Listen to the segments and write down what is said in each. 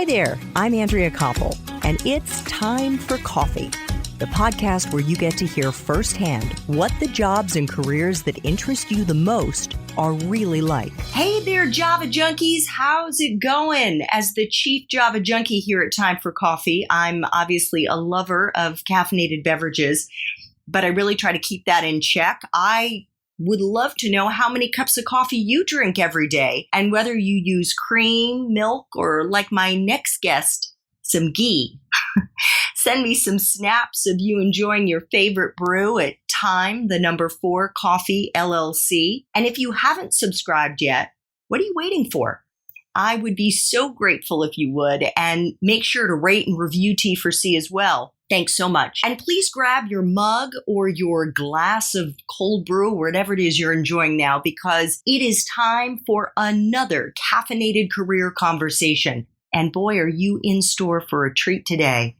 Hi there, I'm Andrea Koppel, and it's time for coffee, the podcast where you get to hear firsthand what the jobs and careers that interest you the most are really like. Hey there, Java Junkies. How's it going? As the chief Java Junkie here at Time for Coffee, I'm obviously a lover of caffeinated beverages, but I really try to keep that in check. I would love to know how many cups of coffee you drink every day and whether you use cream, milk, or like my next guest, some ghee. Send me some snaps of you enjoying your favorite brew at Time, the number 4 Coffee LLC. And if you haven't subscribed yet, what are you waiting for? I would be so grateful if you would, and make sure to rate and review T4C as well. Thanks so much. And please grab your mug or your glass of cold brew, whatever it is you're enjoying now, because it is time for another caffeinated career conversation. And boy, are you in store for a treat today.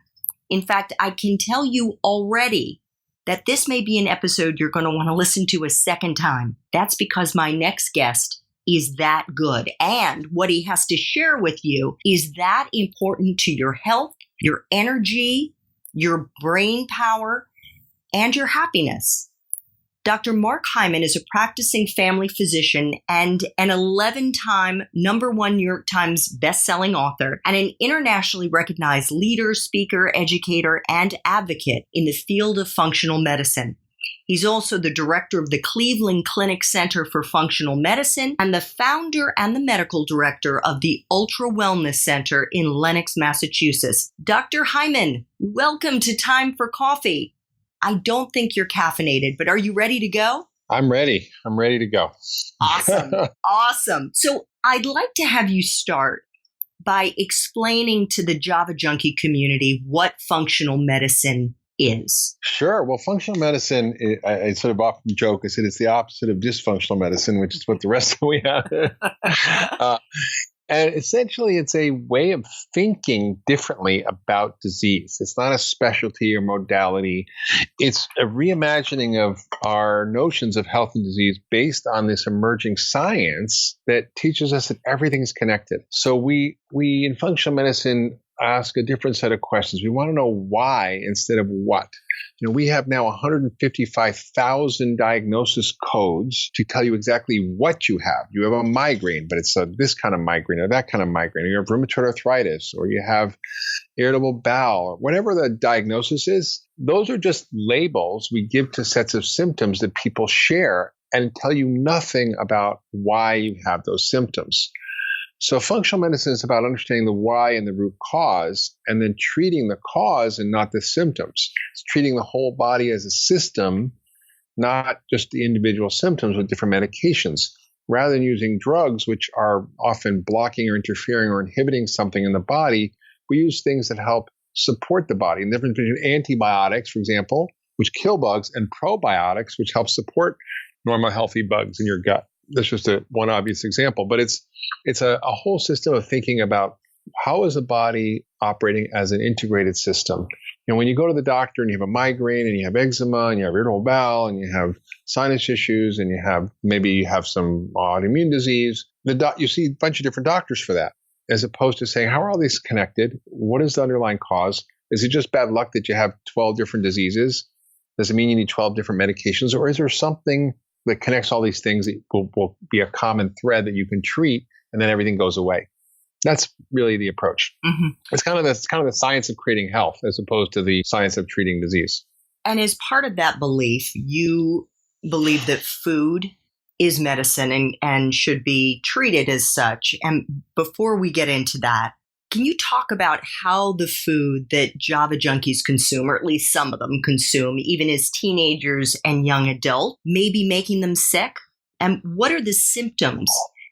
In fact, I can tell you already that this may be an episode you're going to want to listen to a second time. That's because my next guest is that good. And what he has to share with you is that important to your health, your energy, your brain power, and your happiness. Dr. Mark Hyman is a practicing family physician and an 11-time #1 New York Times bestselling author and an internationally recognized leader, speaker, educator, and advocate in the field of functional medicine. He's also the director of the Cleveland Clinic Center for Functional Medicine and the founder and the medical director of the UltraWellness Center in Lenox, Massachusetts. Dr. Hyman, welcome to Time for Coffee. I don't think you're caffeinated, but are you ready to go? I'm ready. I'm ready to go. Awesome. Awesome. So I'd like to have you start by explaining to the Java Junkie community what functional medicine is. Sure. Well, functional medicine, I sort of often joke, I said it's the opposite of dysfunctional medicine, which is what the rest of we have. And essentially, it's a way of thinking differently about disease. It's not a specialty or modality. It's a reimagining of our notions of health and disease based on this emerging science that teaches us that everything is connected. So we in functional medicine ask a different set of questions. We want to know why instead of what. You know, we have now 155,000 diagnosis codes to tell you exactly what you have. You have a migraine, but it's this kind of migraine or that kind of migraine. Or you have rheumatoid arthritis, or you have irritable bowel, or whatever the diagnosis is. Those are just labels we give to sets of symptoms that people share and tell you nothing about why you have those symptoms. So functional medicine is about understanding the why and the root cause, and then treating the cause and not the symptoms. It's treating the whole body as a system, not just the individual symptoms with different medications. Rather than using drugs, which are often blocking or interfering or inhibiting something in the body, we use things that help support the body. And the difference between antibiotics, for example, which kill bugs, and probiotics, which help support normal, healthy bugs in your gut. That's just one obvious example, but it's a whole system of thinking about how is the body operating as an integrated system. You know, when you go to the doctor and you have a migraine and you have eczema and you have irritable bowel and you have sinus issues and you have some autoimmune disease, you see a bunch of different doctors for that, as opposed to saying, how are all these connected? What is the underlying cause? Is it just bad luck that you have 12 different diseases? Does it mean you need 12 different medications, or is there something that connects all these things that will be a common thread that you can treat, and then everything goes away? That's really the approach. Mm-hmm. It's kind of the science of creating health as opposed to the science of treating disease. And as part of that belief, you believe that food is medicine and should be treated as such. And before we get into that, can you talk about how the food that Java Junkies consume, or at least some of them consume, even as teenagers and young adults, may be making them sick? And what are the symptoms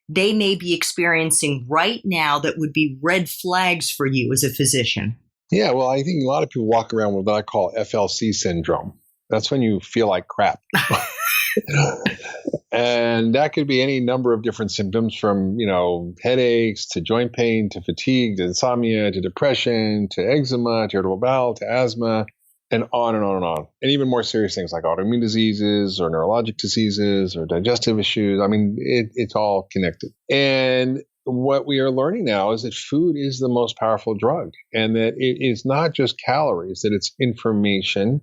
they may be experiencing right now that would be red flags for you as a physician? Yeah, well, I think a lot of people walk around with what I call FLC syndrome. That's when you feel like crap. And that could be any number of different symptoms, from, headaches to joint pain to fatigue to insomnia to depression to eczema to irritable bowel to asthma, and on and on and on. And even more serious things like autoimmune diseases or neurologic diseases or digestive issues. I mean, it's all connected. And what we are learning now is that food is the most powerful drug, and that it is not just calories, that it's information.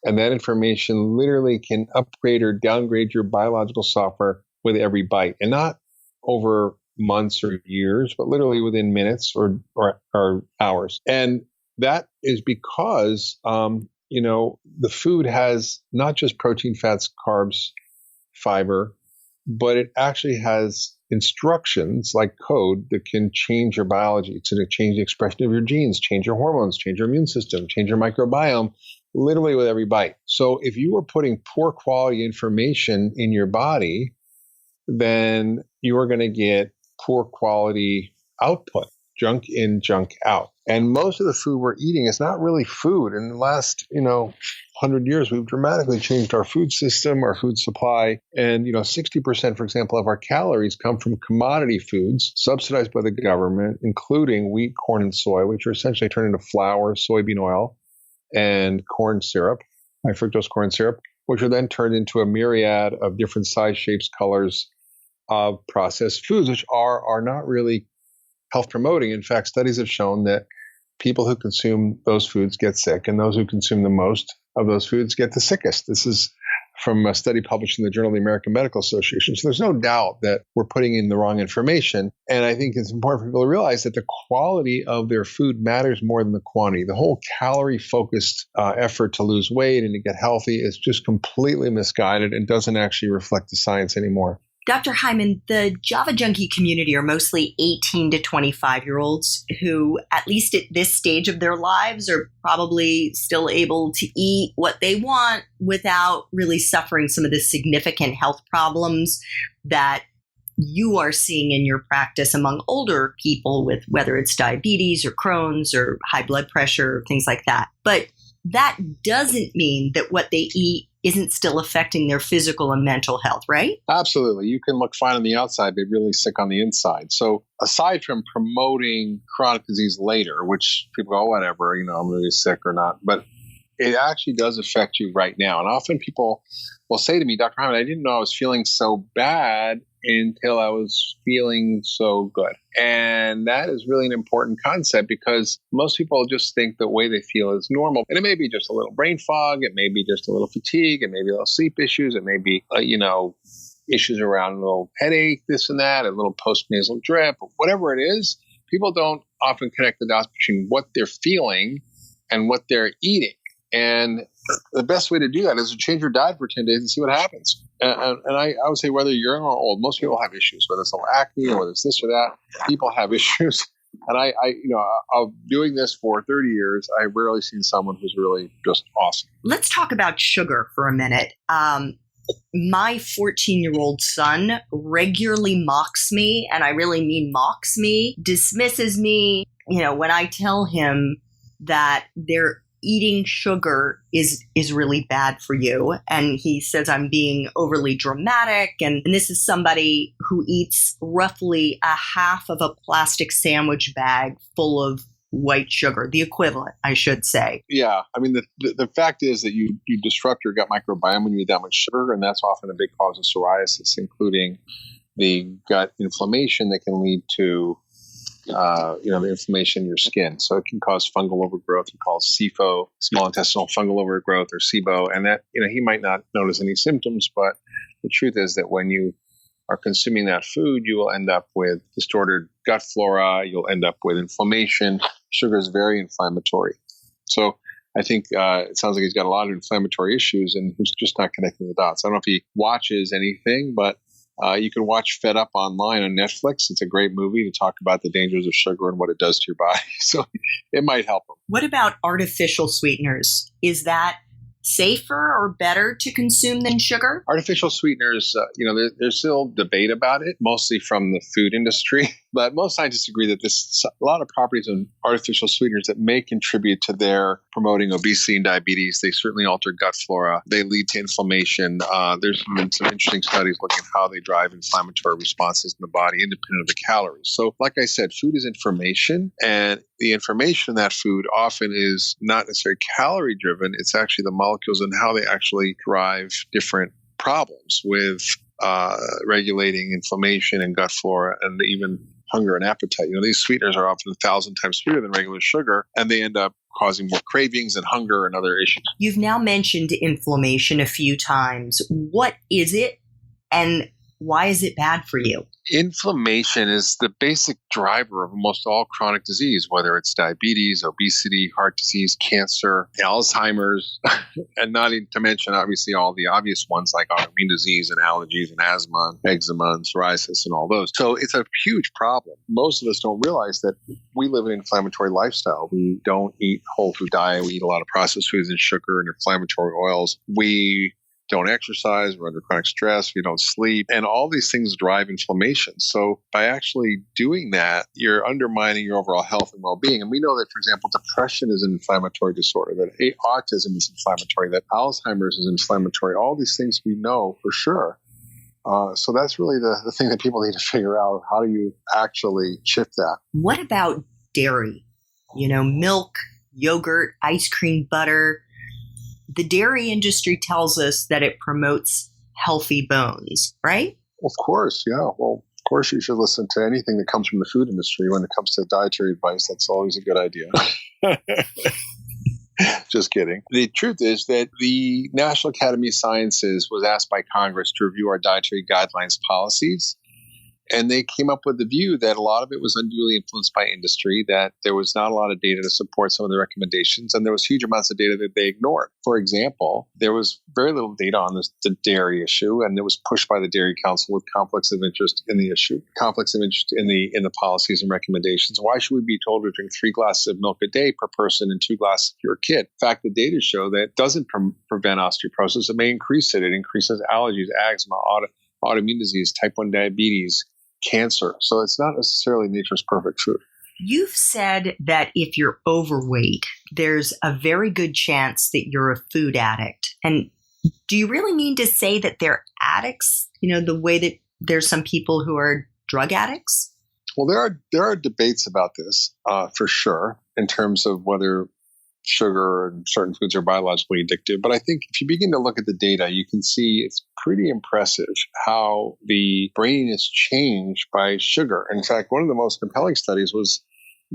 And that information literally can upgrade or downgrade your biological software with every bite, and not over months or years, but literally within minutes or hours. And that is because, the food has not just protein, fats, carbs, fiber, but it actually has instructions like code that can change your biology. It's going to change the expression of your genes, change your hormones, change your immune system, change your microbiome, literally with every bite. So if you are putting poor quality information in your body, then you are going to get poor quality output, junk in, junk out. And most of the food we're eating is not really food. In the last, 100 years, we've dramatically changed our food system, our food supply. And, 60%, for example, of our calories come from commodity foods subsidized by the government, including wheat, corn, and soy, which are essentially turned into flour, soybean oil, and corn syrup, high fructose corn syrup, which are then turned into a myriad of different size, shapes, colors of processed foods, which are not really health promoting. In fact, studies have shown that people who consume those foods get sick, and those who consume the most of those foods get the sickest. This is from a study published in the Journal of the American Medical Association. So there's no doubt that we're putting in the wrong information. And I think it's important for people to realize that the quality of their food matters more than the quantity. The whole calorie-focused effort to lose weight and to get healthy is just completely misguided and doesn't actually reflect the science anymore. Dr. Hyman, the Java Junkie community are mostly 18 to 25-year-olds who, at least at this stage of their lives, are probably still able to eat what they want without really suffering some of the significant health problems that you are seeing in your practice among older people, with whether it's diabetes or Crohn's or high blood pressure, things like that. But that doesn't mean that what they eat isn't still affecting their physical and mental health, right? Absolutely. You can look fine on the outside, but really sick on the inside. So aside from promoting chronic disease later, which people go, whatever, I'm going to be sick or not, but it actually does affect you right now. And often people will say to me, Dr. Hyman, I didn't know I was feeling so bad until I was feeling so good. And that is really an important concept, because most people just think the way they feel is normal. And it may be just a little brain fog. It may be just a little fatigue. It may be a little sleep issues. It may be, issues around a little headache, this and that, a little postnasal drip, whatever it is. People don't often connect the dots between what they're feeling and what they're eating. And the best way to do that is to change your diet for 10 days and see what happens. And I would say whether you're young or old, most people have issues, whether it's a little acne or whether it's this or that. People have issues. And I'm doing this for 30 years. I've rarely seen someone who's really just awesome. Let's talk about sugar for a minute. My 14-year-old son regularly mocks me, and I really mean mocks me, dismisses me, when I tell him that eating sugar is really bad for you. And he says I'm being overly dramatic. And this is somebody who eats roughly a half of a plastic sandwich bag full of white sugar, the equivalent, I should say. Yeah. I mean, the fact is that you disrupt your gut microbiome when you eat that much sugar. And that's often a big cause of psoriasis, including the gut inflammation that can lead to the inflammation in your skin. So it can cause fungal overgrowth. We call it SIFO, small intestinal fungal overgrowth, or SIBO. And that, he might not notice any symptoms, but the truth is that when you are consuming that food, you will end up with distorted gut flora. You'll end up with inflammation. Sugar is very inflammatory. So I think it sounds like he's got a lot of inflammatory issues, and he's just not connecting the dots. I don't know if he watches anything, but you can watch Fed Up online on Netflix. It's a great movie to talk about the dangers of sugar and what it does to your body. So it might help them. What about artificial sweeteners? Is that safer or better to consume than sugar? Artificial sweeteners, there's still debate about it, mostly from the food industry. But most scientists agree that there's a lot of properties of artificial sweeteners that may contribute to their promoting obesity and diabetes. They certainly alter gut flora. They lead to inflammation. There's been some interesting studies looking at how they drive inflammatory responses in the body, independent of the calories. So like I said, food is information, and the information in that food often is not necessarily calorie driven. It's actually the molecules and how they actually drive different problems with regulating inflammation and gut flora and even hunger and appetite. These sweeteners are often 1,000 times sweeter than regular sugar, and they end up causing more cravings and hunger and other issues. You've now mentioned inflammation a few times. What is it, and why is it bad for you? Inflammation is the basic driver of almost all chronic disease, whether it's diabetes, obesity, heart disease, cancer, Alzheimer's, and not even to mention, obviously, all the obvious ones like autoimmune disease and allergies and asthma, and eczema and psoriasis and all those. So it's a huge problem. Most of us don't realize that we live an inflammatory lifestyle. We don't eat whole food diet. We eat a lot of processed foods and sugar and inflammatory oils. We don't exercise, we're under chronic stress, we don't sleep, and all these things drive inflammation. So by actually doing that, you're undermining your overall health and well-being. And we know that, for example, depression is an inflammatory disorder, that autism is inflammatory, that Alzheimer's is inflammatory. All these things we know for sure. So that's really the thing that people need to figure out. How do you actually shift that? What about dairy? Milk, yogurt, ice cream, butter. The dairy industry tells us that it promotes healthy bones, right? Of course, yeah. Well, of course you should listen to anything that comes from the food industry when it comes to dietary advice. That's always a good idea. Just kidding. The truth is that the National Academy of Sciences was asked by Congress to review our dietary guidelines policies. And they came up with the view that a lot of it was unduly influenced by industry, that there was not a lot of data to support some of the recommendations, and there was huge amounts of data that they ignored. For example, there was very little data on the dairy issue, and it was pushed by the Dairy Council with conflicts of interest in the issue, conflicts of interest in the policies and recommendations. Why should we be told to drink 3 glasses of milk a day per person and 2 glasses if you're a kid? In fact, the data show that it doesn't prevent osteoporosis. It may increase it. It increases allergies, asthma, autoimmune disease, type 1 diabetes, cancer. So it's not necessarily nature's perfect food. You've said that if you're overweight, there's a very good chance that you're a food addict. And do you really mean to say that they're addicts? The way that there's some people who are drug addicts? Well, there are debates about this for sure, in terms of whether sugar and certain foods are biologically addictive. But I think if you begin to look at the data, you can see it's pretty impressive how the brain is changed by sugar. In fact, one of the most compelling studies was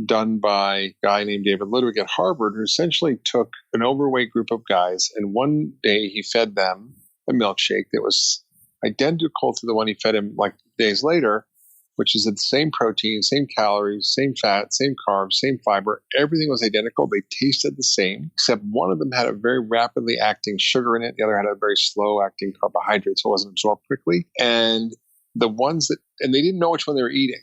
done by a guy named David Ludwig at Harvard, who essentially took an overweight group of guys, and one day he fed them a milkshake that was identical to the one he fed him like days later, which is the same protein, same calories, same fat, same carbs, same fiber. Everything was identical. They tasted the same, except one of them had a very rapidly acting sugar in it. The other had a very slow acting carbohydrate, so it wasn't absorbed quickly. And they didn't know which one they were eating.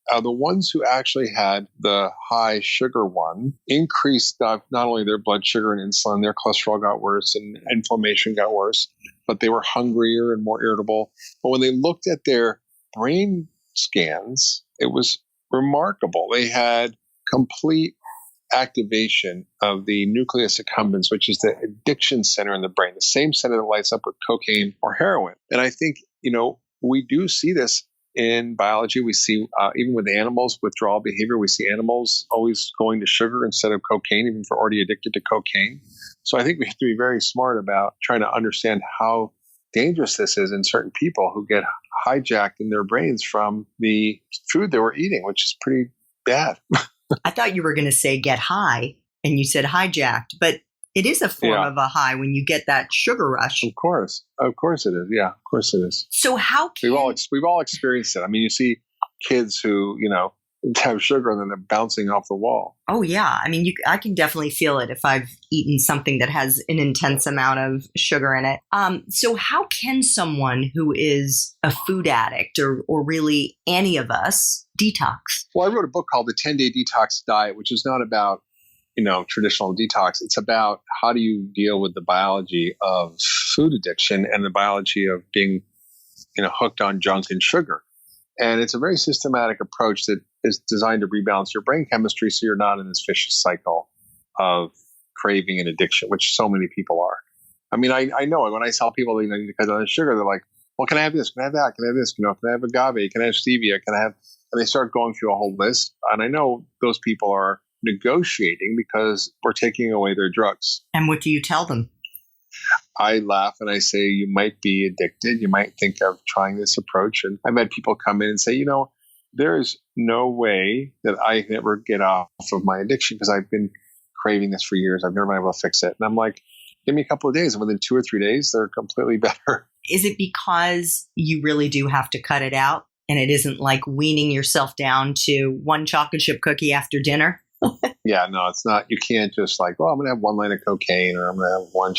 The ones who actually had the high sugar one increased not only their blood sugar and insulin, their cholesterol got worse and inflammation got worse, but they were hungrier and more irritable. But when they looked at their brain scans, it was remarkable. They had complete activation of the nucleus accumbens, which is the addiction center in the brain, the same center that lights up with cocaine or heroin. And I think, we do see this in biology. We see, even with animals, withdrawal behavior, we see animals always going to sugar instead of cocaine, even if they're already addicted to cocaine. So I think we have to be very smart about trying to understand how dangerous this is in certain people who get hijacked in their brains from the food they were eating, which is pretty bad. I thought you were going to say get high, and you said hijacked, but it is a form of a high when you get that sugar rush. Of course it is. Yeah, of course it is. So how can we've all experienced it? I mean, you see kids who have sugar and then they're bouncing off the wall. Oh yeah, I mean, I can definitely feel it if I've eaten something that has an intense amount of sugar in it. So how can someone who is a food addict or really any of us detox? Well, I wrote a book called The 10-Day Detox Diet, which is not about traditional detox. It's about how do you deal with the biology of food addiction and the biology of being, hooked on junk and sugar. And it's a very systematic approach that is designed to rebalance your brain chemistry so you're not in this vicious cycle of craving and addiction, which so many people are. I mean, I know when I tell people they need to cut down on sugar, they're like, well, can I have this? Can I have that? Can I have this? Can I have agave? Can I have stevia? And they start going through a whole list. And I know those people are negotiating because we're taking away their drugs. And what do you tell them? I laugh and I say, you might be addicted. You might think of trying this approach. And I've had people come in and say, there is no way that I can ever get off of my addiction because I've been craving this for years. I've never been able to fix it. And I'm like, give me a couple of days. And within 2 or 3 days, they're completely better. Is it because you really do have to cut it out and it isn't like weaning yourself down to one chocolate chip cookie after dinner? Yeah, no, it's not. You can't just like, I'm going to have one line of cocaine or I'm going to have one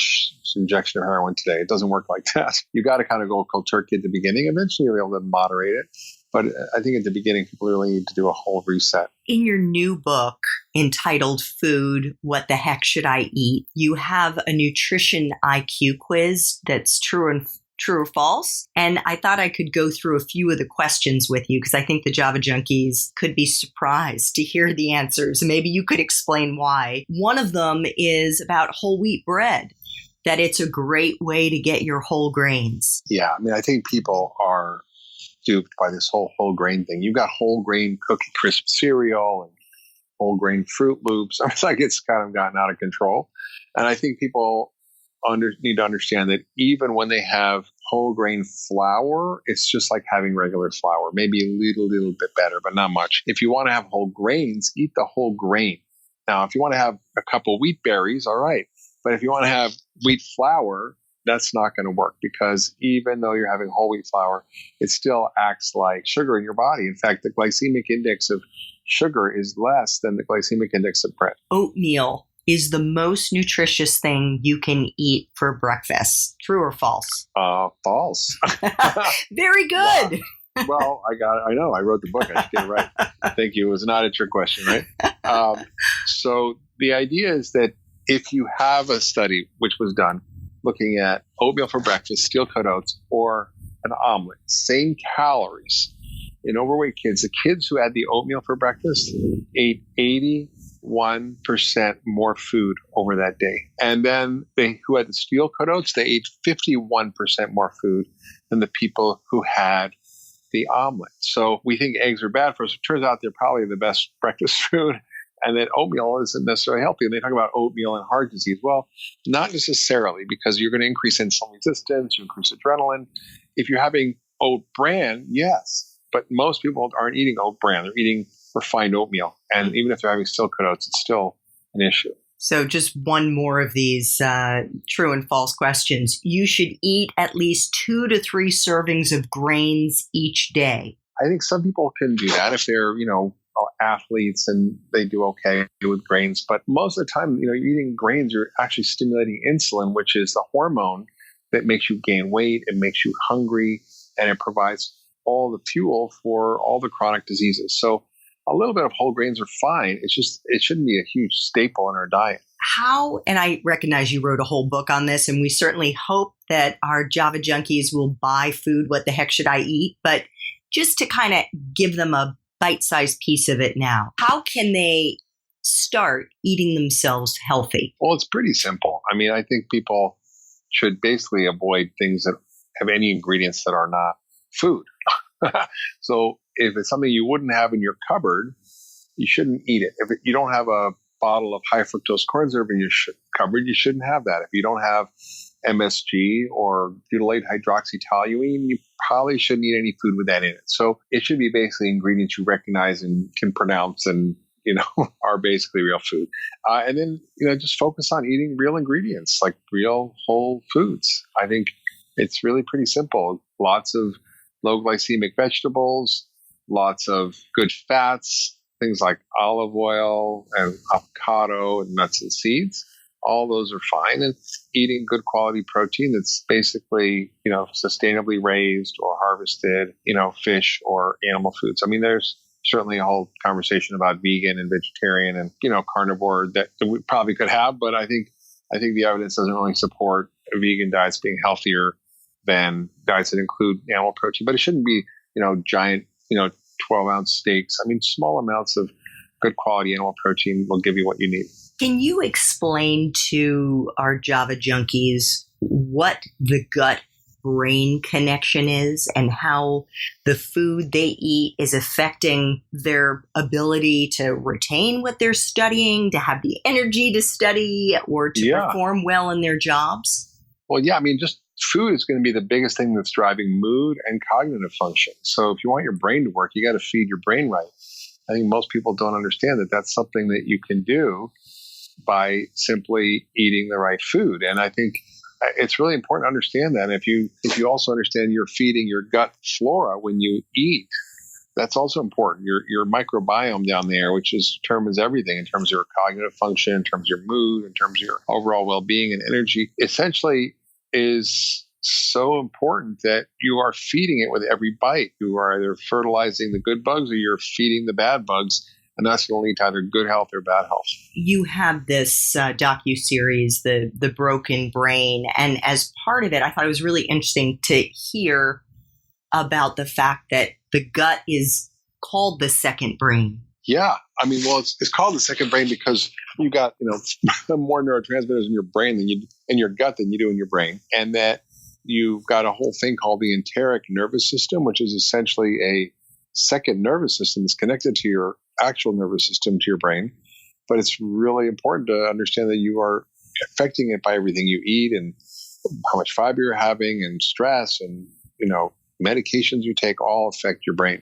injection of heroin today. It doesn't work like that. You got to kind of go cold turkey at the beginning. Eventually, you'll be able to moderate it. But I think at the beginning, people really need to do a whole reset. In your new book entitled Food, What the Heck Should I Eat? You have a nutrition IQ quiz that's true or false. And I thought I could go through a few of the questions with you because I think the Java Junkies could be surprised to hear the answers. Maybe you could explain why. One of them is about whole wheat bread, that it's a great way to get your whole grains. Yeah, I mean, I think people are duped by this whole grain thing. You've got whole grain Cookie Crisp cereal and whole grain Fruit Loops. It's like it's kind of gotten out of control. And I think people need to understand that even when they have whole grain flour, it's just like having regular flour, maybe a little bit better, but not much. If you want to have whole grains, eat the whole grain. Now, if you want to have a couple wheat berries, all right. But if you want to have wheat flour, that's not going to work because even though you're having whole wheat flour, it still acts like sugar in your body. In fact, the glycemic index of sugar is less than the glycemic index of bread. Oatmeal is the most nutritious thing you can eat for breakfast. True or false? False. Very good. Well, I know. I wrote the book. I should get it right. Thank you. It was not a trick question, right? So the idea is that if you have a study, which was done, looking at oatmeal for breakfast, steel-cut oats, or an omelet, same calories in overweight kids, the kids who had the oatmeal for breakfast ate 81% more food over that day. And then who had the steel-cut oats, they ate 51% more food than the people who had the omelet. So we think eggs are bad for us. It turns out they're probably the best breakfast food. And that oatmeal isn't necessarily healthy. And they talk about oatmeal and heart disease. Well, not necessarily, because you're going to increase insulin resistance, you increase adrenaline. If you're having oat bran, yes. But most people aren't eating oat bran. They're eating refined oatmeal. And even if they're having steel-cut oats, it's still an issue. So just one more of these true and false questions. You should eat at least 2 to 3 servings of grains each day. I think some people can do that if they're, athletes and they do okay with grains. But most of the time, you're eating grains, you're actually stimulating insulin, which is the hormone that makes you gain weight, it makes you hungry, and it provides all the fuel for all the chronic diseases. So a little bit of whole grains are fine. It's just, it shouldn't be a huge staple in our diet. How, and I recognize you wrote a whole book on this, and we certainly hope that our Java Junkies will buy Food, What the Heck Should I Eat? But just to kind of give them a bite-sized piece of it now, how can they start eating themselves healthy? Well, it's pretty simple. I mean, I think people should basically avoid things that have any ingredients that are not food. So if it's something you wouldn't have in your cupboard, you shouldn't eat it. If you don't have a bottle of high fructose corn syrup in your cupboard, you shouldn't have that. If you don't have MSG or butylate hydroxytoluene, you probably shouldn't eat any food with that in it. So it should be basically ingredients you recognize and can pronounce and, are basically real food. And then, just focus on eating real ingredients, like real whole foods. I think it's really pretty simple. Lots of low glycemic vegetables, lots of good fats, things like olive oil and avocado and nuts and seeds. All those are fine. And eating good quality protein that's basically, sustainably raised or harvested, fish or animal foods. I mean, there's certainly a whole conversation about vegan and vegetarian and, carnivore that we probably could have. But I think the evidence doesn't really support vegan diets being healthier than diets that include animal protein. But it shouldn't be, giant, 12-ounce steaks. I mean, small amounts of good quality animal protein will give you what you need. Can you explain to our Java Junkies what the gut-brain connection is and how the food they eat is affecting their ability to retain what they're studying, to have the energy to study, or to perform well in their jobs? Well, yeah, I mean, just food is going to be the biggest thing that's driving mood and cognitive function. So if you want your brain to work, you got to feed your brain right. I think most people don't understand that that's something that you can do by simply eating the right food. And I think it's really important to understand that. If you also understand you're feeding your gut flora when you eat, that's also important. Your microbiome down there, which determines everything in terms of your cognitive function, in terms of your mood, in terms of your overall well-being and energy, essentially is so important that you are feeding it with every bite. You are either fertilizing the good bugs or you're feeding the bad bugs. And that's going to lead to either good health or bad health. You have this docuseries, The Broken Brain. And as part of it, I thought it was really interesting to hear about the fact that the gut is called the second brain. Yeah. I mean, well, it's called the second brain because you got, more neurotransmitters in your brain in your gut than you do in your brain. And that you've got a whole thing called the enteric nervous system, which is essentially a second nervous system that's connected to your actual nervous system, to your brain. But it's really important to understand that you are affecting it by everything you eat and how much fiber you're having and stress and, medications you take all affect your brain.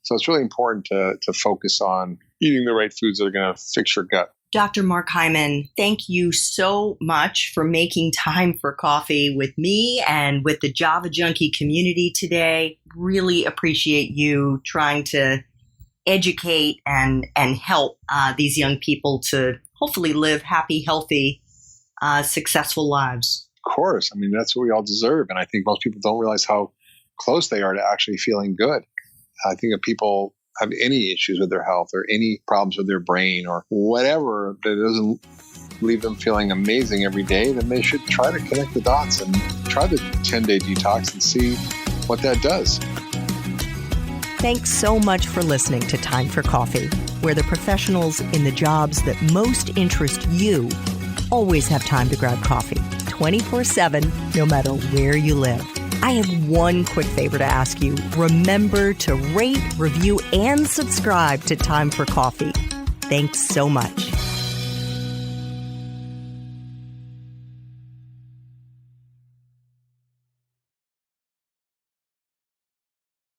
So it's really important to focus on eating the right foods that are going to fix your gut. Dr. Mark Hyman, thank you so much for making time for coffee with me and with the Java Junkie community today. Really appreciate you trying to educate and help these young people to hopefully live happy, healthy, successful lives. Of course. I mean, that's what we all deserve. And I think most people don't realize how close they are to actually feeling good. I think if people have any issues with their health or any problems with their brain or whatever that doesn't leave them feeling amazing every day, then they should try to connect the dots and try the 10-day detox and see what that does. Thanks so much for listening to Time for Coffee, where the professionals in the jobs that most interest you always have time to grab coffee 24/7, no matter where you live. I have one quick favor to ask you. Remember to rate, review, and subscribe to Time for Coffee. Thanks so much.